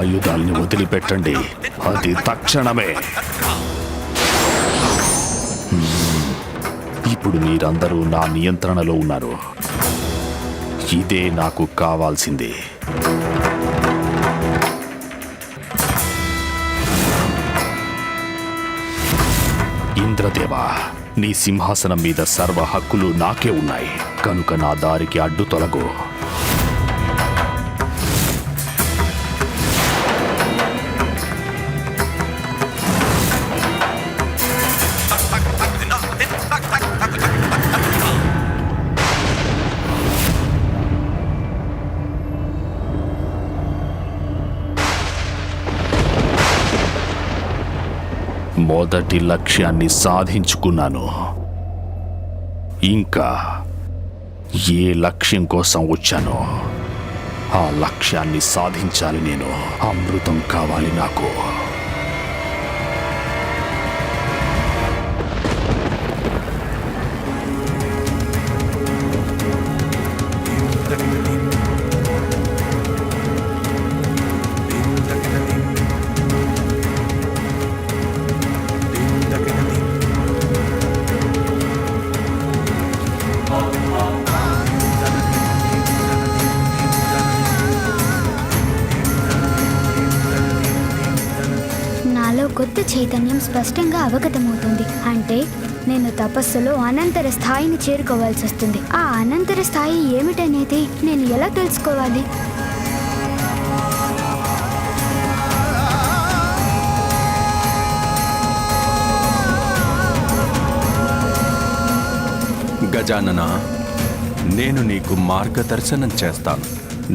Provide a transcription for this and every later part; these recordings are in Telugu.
ఆయుధాల్ని వదిలిపెట్టండి, అది తక్షణమే. ఇప్పుడు మీరందరూ నా నియంత్రణలో ఉన్నారు. ఇదే నాకు కావాల్సింది. ఇంద్రదేవా, నీ సింహాసనం మీద సర్వ హక్కులు నాకే ఉన్నాయి, కనుక నా దారికి అడ్డు తొలగు. మొదటి లక్ష్యాన్ని సాధించుకున్నాను. ఇంకా ఏ లక్ష్యం కోసం వచ్చానో ఆ లక్ష్యాన్ని సాధించాలి. నేను అమృతం కావాలి నాకు. కొత్త చైతన్యం స్పష్టంగా అవగతమవుతుంది. అంటే నేను తపస్సులో అనంతర స్థాయిని చేరుకోవాల్సి వస్తుంది. ఆ అనంతర స్థాయి ఏమిటనేది నేను ఎలా తెలుసుకోవాలి? గజానన, నేను నీకు మార్గదర్శనం చేస్తాను.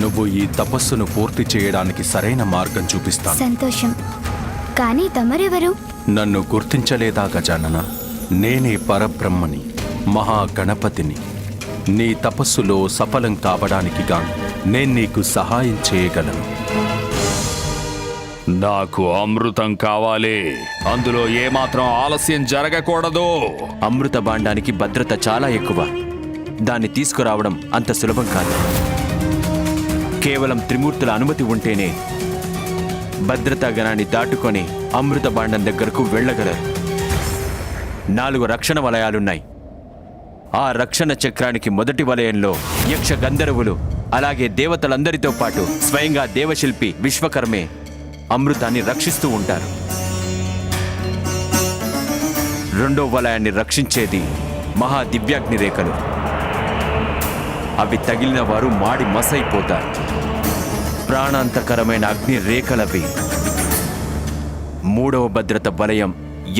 నువ్వు ఈ తపస్సును పూర్తి చేయడానికి సరైన మార్గం చూపిస్తాను. సంతోషం. కానీ తమరెవరు? నన్ను గుర్తించలేదా గజానన? నేనే పరబ్రహ్మని, మహాగణపతిని. నీ తపస్సులో సఫలం కావడానికి గాను నేను నీకు సహాయం చేయగలను. నాకు అమృతం కావాలి. అందులో ఏమాత్రం ఆలస్యం జరగకూడదు. అమృత భాండానికి భద్రత చాలా ఎక్కువ. దాన్ని తీసుకురావడం అంత సులభం కాదు. కేవలం త్రిమూర్తుల అనుమతి ఉంటేనే భద్రతా గణాన్ని దాటుకొని అమృత భాండం దగ్గరకు వెళ్ళగలరు. 4 రక్షణ వలయాలున్నాయి. ఆ రక్షణ చక్రానికి మొదటి వలయంలో యక్ష గంధర్వులు, అలాగే దేవతలందరితో పాటు స్వయంగా దేవశిల్పి విశ్వకర్మే అమృతాన్ని రక్షిస్తూ ఉంటారు. 2వ వలయాన్ని రక్షించేది మహా దివ్యాగ్ని రేఖలు. అవి తగిలిన వారు మాడి మసైపోతారు. ప్రాణాంతకరమైన అగ్ని రేఖలవి. 3వ భద్రత వలయం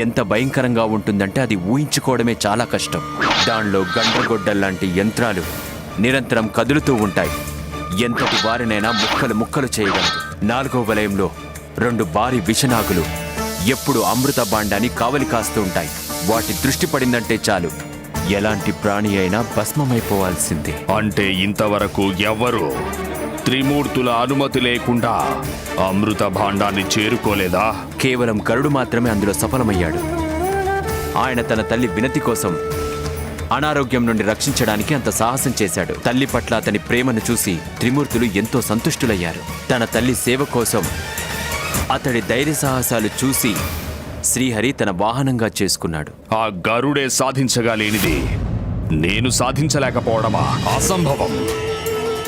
ఎంత భయంకరంగా ఉంటుందంటే అది ఊహించుకోవడమే చాలా కష్టం. దానిలో గండ్రగొడ్డల్లాంటి యంత్రాలు నిరంతరం కదులుతూ ఉంటాయి. ఎంతటి వారినైనా ముక్కలు ముక్కలు చేయగలదు. 4వ వలయంలో 2 భారీ విషనాగులు ఎప్పుడు అమృత భాండాన్ని కావలి కాస్తూ ఉంటాయి. వాటి దృష్టి పడిందంటే చాలు, ఎలాంటి ప్రాణి అయినా భస్మమైపోవాల్సిందే. అంటే ఇంతవరకు ఎవ్వరూ త్రిమూర్తుల అనుమతి లేకుండా అమృత భాండాన్ని చేరుకోలేదా? కేవలం గరుడు మాత్రమే అందులో సఫలమయ్యాడు. ఆయన తన తల్లి వినతి కోసం అనారోగ్యం నుండి రక్షించడానికి అంత సాహసం చేశాడు. తల్లి పట్ల అతని ప్రేమను చూసి త్రిమూర్తులు ఎంతో సంతుష్టులయ్యారు. తన తల్లి సేవ కోసం అతడి ధైర్య సాహసాలు చూసి శ్రీహరి తన వాహనంగా చేసుకున్నాడు. ఆ గరుడే సాధించగలేనిది నేను సాధించలేకపోవడమా? అసంభవం.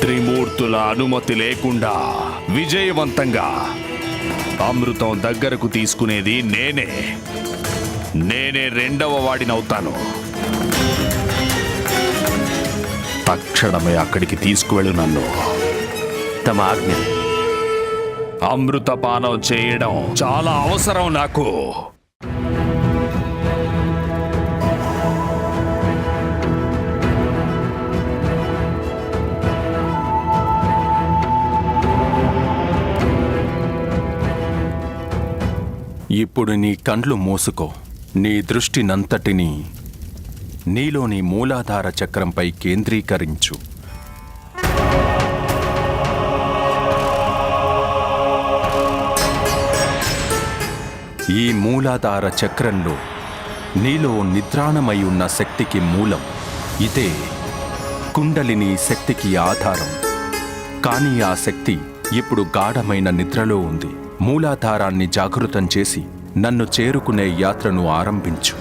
త్రిమూర్తుల అనుమతి లేకుండా విజయవంతంగా అమృతం దగ్గరకు తీసుకునేది నేనే. 2వ వాడినవుతాను. తక్షణమే అక్కడికి తీసుకువెళ్ళు నన్ను. తమ ఆజ్ఞ. అమృతపానం చేయడం చాలా అవసరం నాకు. ఇప్పుడు నీ కండ్లు మూసుకో. నీ దృష్టినంతటినీ నీలోని మూలాధార చక్రంపై కేంద్రీకరించు. ఈ మూలాధార చక్రంలో నీలో నిద్రాణమై ఉన్న శక్తికి మూలం. ఇదే కుండలిని శక్తికి ఆధారం. కానీ ఆ శక్తి ఇప్పుడు గాఢమైన నిద్రలో ఉంది. మూలాధారాన్ని జాగృతం చేసి నన్ను చేరుకునే యాత్రను ఆరంభించు.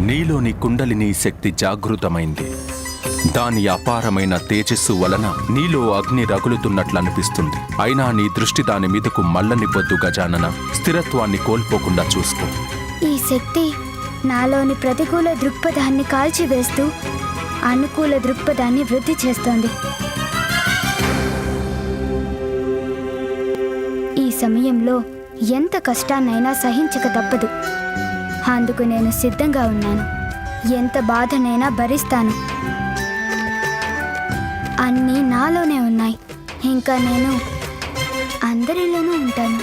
నీలోని కుండలిని శక్తి జాగృతమైంది. దాని అపారమైన తేజస్సు వలన నీలో అగ్ని రగులుతున్నట్లు అనిపిస్తుంది. అయినా నీ దృష్టి దాని మీదకు మళ్ళనివ్వద్దు గజానన. స్థిరత్వాన్ని కోల్పోకుండా చూసుకో. ఈ శక్తి నాలోని ప్రతికూల దృక్పథాన్ని కాల్చివేస్తూ అనుకూల దృక్పథాన్ని వృద్ధి చేస్తోంది. ఈ సమయంలో ఎంత కష్టాన్నైనా సహించక తప్పదు. అందుకు నేను సిద్ధంగా ఉన్నాను. ఎంత బాధనైనా భరిస్తాను. అన్నీ నాలోనే ఉన్నాయి. ఇంకా నేను అందరిలోనూ ఉంటాను.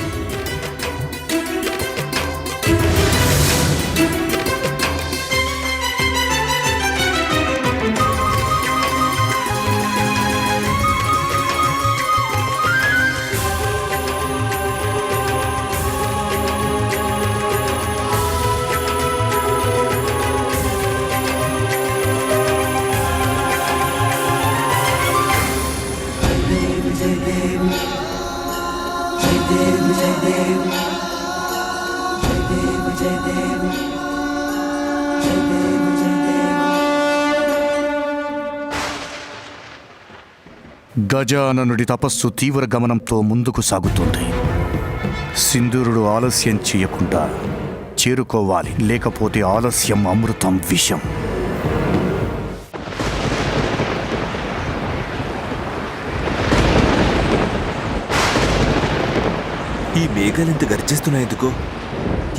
గజాననుడి తపస్సు తీవ్ర గమనంతో ముందుకు సాగుతుంది. సింధూరుడు ఆలస్యం చేయకుండా చేరుకోవాలి, లేకపోతే ఆలస్యం అమృతం విషం. ఈ మేఘాలింత గర్జిస్తున్నాయెందుకో?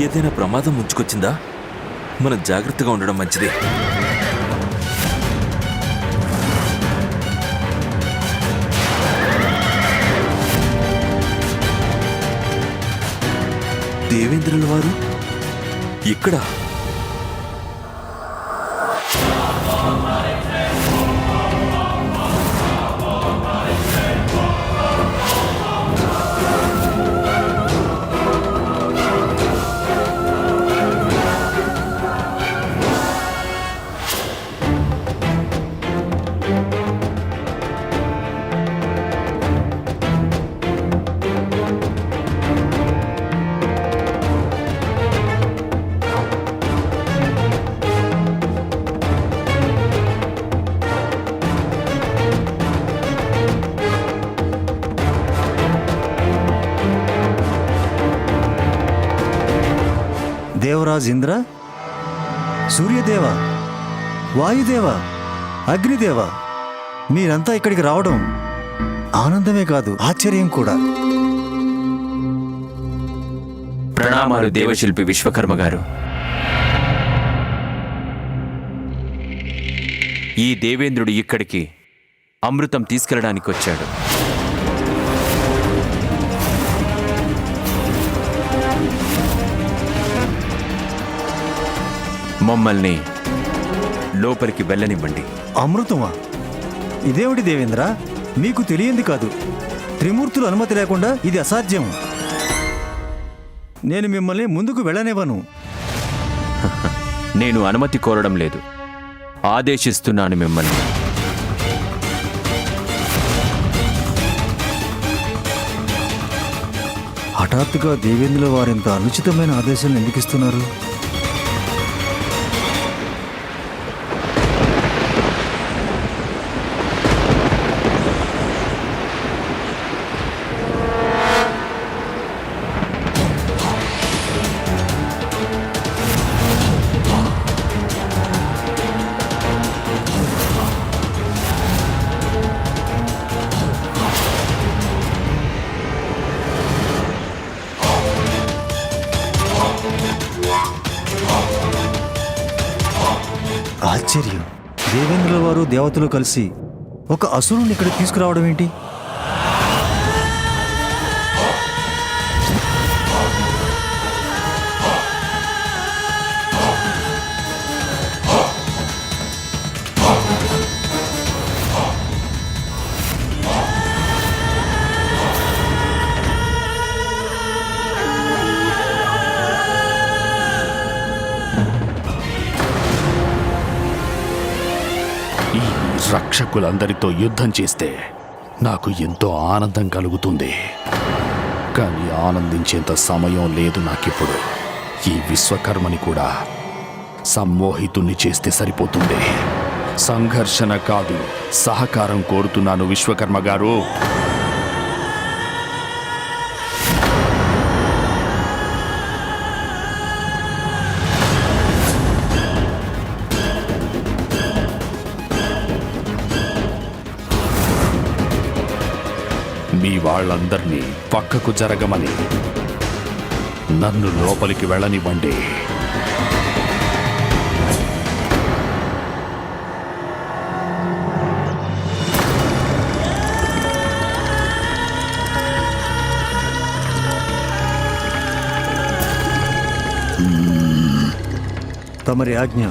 ఏదైనా ప్రమాదం ముంచుకొచ్చిందా? మనం జాగ్రత్తగా ఉండడం మంచిది. దేవేంద్రుల వారు ఇక్కడ? దేవరాజ్ ఇంద్ర, సూర్యదేవ, వాయుదేవ, అగ్నిదేవ, మీరంతా ఇక్కడికి రావడం ఆనందమే కాదు, ఆశ్చర్యం కూడా. ప్రణామాలు దేవశిల్పి విశ్వకర్మ గారు. ఈ దేవేంద్రుడు ఇక్కడికి అమృతం తీసుకెళ్ళడానికి వచ్చాడు. మమ్మల్ని లోపలికి వెళ్ళనివ్వండి. అమృతమా? ఇదేమిటి దేవేంద్ర, మీకు తెలియంది కాదు. త్రిమూర్తుల అనుమతి లేకుండా ఇది అసాధ్యం. నేను మిమ్మల్ని ముందుకు వెళ్ళనివ్వను. నేను అనుమతి కోరడం లేదు, ఆదేశిస్తున్నాను మిమ్మల్ని. హఠాత్తుగా దేవేంద్రుల వారింత అనుచితమైన ఆదేశాలను ఎందుకు ఇస్తున్నారు? ఆశ్చర్యం, దేవేంద్రుల వారు దేవతలు కలిసి ఒక అసురుని ఇక్కడ తీసుకురావడం ఏంటి? ఈ రక్షకులందరితో యుద్ధం చేస్తే నాకు ఎంతో ఆనందం కలుగుతుంది. కానీ ఆనందించేంత సమయం లేదు నాకిప్పుడు. ఈ విశ్వకర్మని కూడా సమ్మోహితుణ్ణి చేస్తే సరిపోతుంది. సంఘర్షణ కాదు, సహకారం కోరుతున్నాను విశ్వకర్మ గారు. మీ వాళ్ళందర్నీ పక్కకు జరగమని నన్ను లోపలికి వెళ్ళనివ్వండి. తమరి ఆజ్ఞ.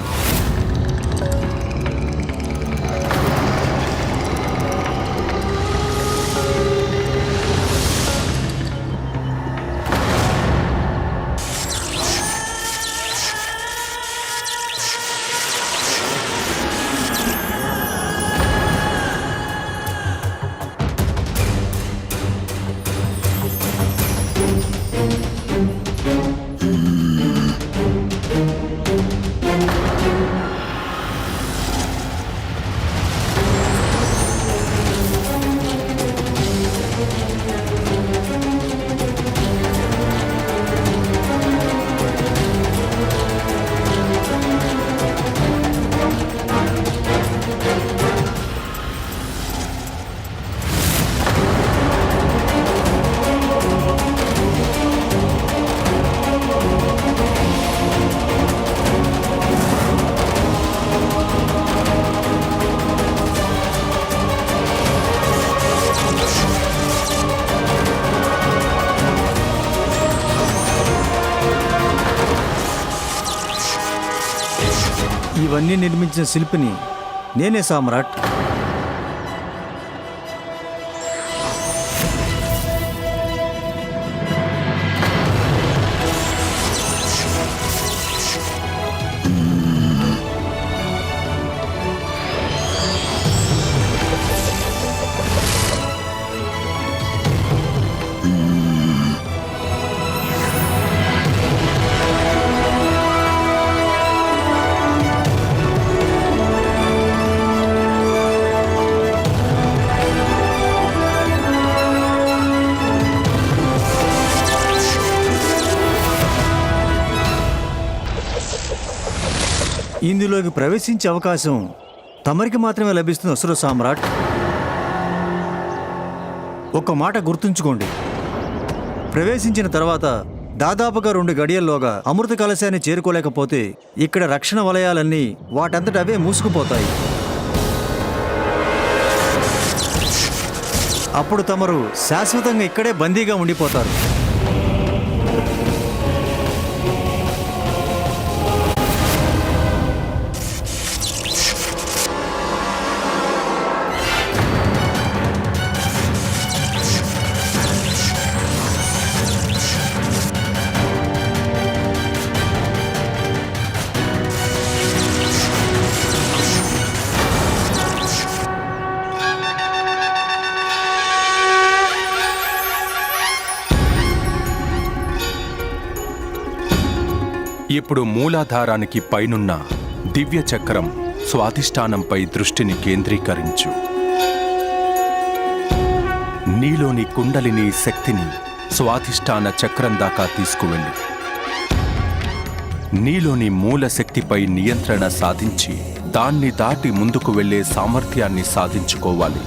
ఇవన్నీ నిర్మించిన శిల్పిని నేనే సామ్రాట్. ఇందులోకి ప్రవేశించే అవకాశం తమరికి మాత్రమే లభిస్తుంది అసుర సామ్రాట్. ఒక మాట గుర్తుంచుకోండి, ప్రవేశించిన తర్వాత దాదాపుగా 2 గడియల్లోగా అమృత కలశాన్ని చేరుకోలేకపోతే ఇక్కడ రక్షణ వలయాలన్నీ వాటంతట అవే మూసుకుపోతాయి. అప్పుడు తమరు శాశ్వతంగా ఇక్కడే బందీగా ఉండిపోతారు. ఇప్పుడు మూలాధారానికి పైనున్న దివ్య చక్రం స్వాధిష్టానంపై దృష్టిని కేంద్రీకరించు. నీలోని కుండలిని శక్తిని స్వాధిష్టాన చక్రం దాకా తీసుకువెళ్ళు. నీలోని మూల శక్తిపై నియంత్రణ సాధించి దాన్ని దాటి ముందుకు వెళ్లే సామర్థ్యాన్ని సాధించుకోవాలి.